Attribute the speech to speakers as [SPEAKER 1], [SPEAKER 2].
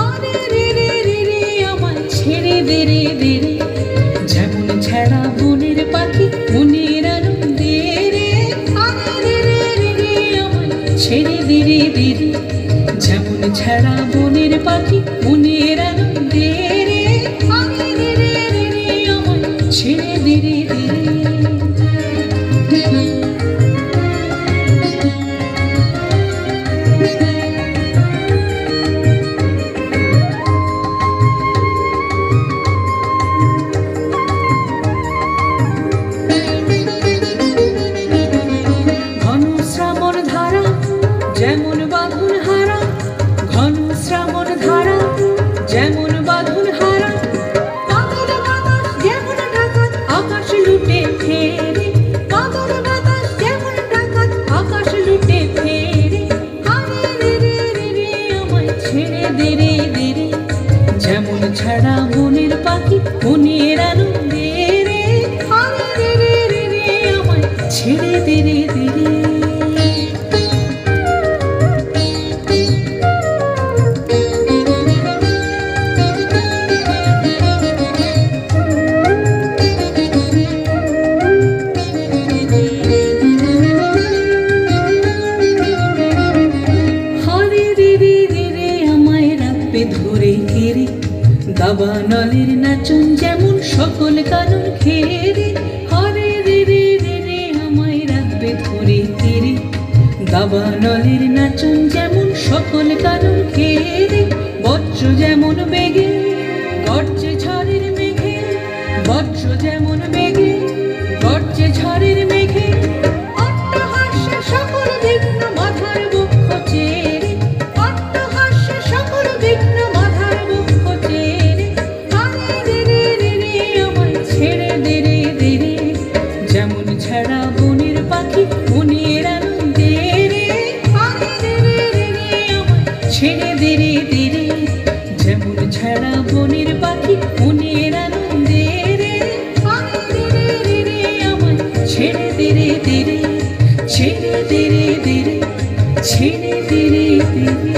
[SPEAKER 1] আরে রে রে রে রে আমায় ছেড়ে দে রে দে রে, যেমন ছাড়া বনের পাখি মনের আনন্দে রে। আরে রে রে রে রে আমায় ছেড়ে দে রে দে রে, যেমন ছাড়া বনের পাখি মনের আনন্দে রে। আরে রে রে রে রে আমায় ছেড়ে দে রে দে রে। যেমন বাঁধন হারা, ঘন শ্রাবণ ধারা যেমন বাঁধন হারা, কাঁদর বাতাস যেমন ডাকাত আকাশ লুটে ফেরে। কাঁদর বাতাস যেমন ডাকাত আকাশ লুটে ফেরে। আরে রে রে রে রে আমায় ছেড়ে দে রে দে রে, যেমন ছাড়া বনের পাখি মনের আনন্দে রে। আরে রে রে রে রে আমায় ছেড়ে দে রে দে রে। ধরে ঘিরে দাবানলের নাচন যেমন সকল কানন ঘেরে। হরে রে রে রে রে আমায় রাখবে ধরে ঘিরে দাবানলের নাচন যেমন সকল কানন ঘেরে। বজ্র যেমন বেগে গর্জে ঝড়ের মেঘে, বজ্র যেমন বেগে গর্জে ঝড়ের মেঘে, অট্টহাস্যে সকল বিঘ্ন মাথার বক্ষ চেরে। অট্টহাস্যে সকল বিঘ্ন মাথার বক্ষ চেরে। আরে রে রে রে রে আমায় ছেড়ে দে রে দে রে, যেমন ছাড়া বনের পাখি মনের আনন্দে রে। আরে রে রে রে রে আমায় ছেড়ে দে রে দে রে, যেমন ছাড়া বনের পাখি মনের আনন্দে রে। আরে রে রে রে রে আমায় ছেড়ে দে রে দে রে, ছেড়ে দে রে দে রে, ছেড়ে দে রে দে রে।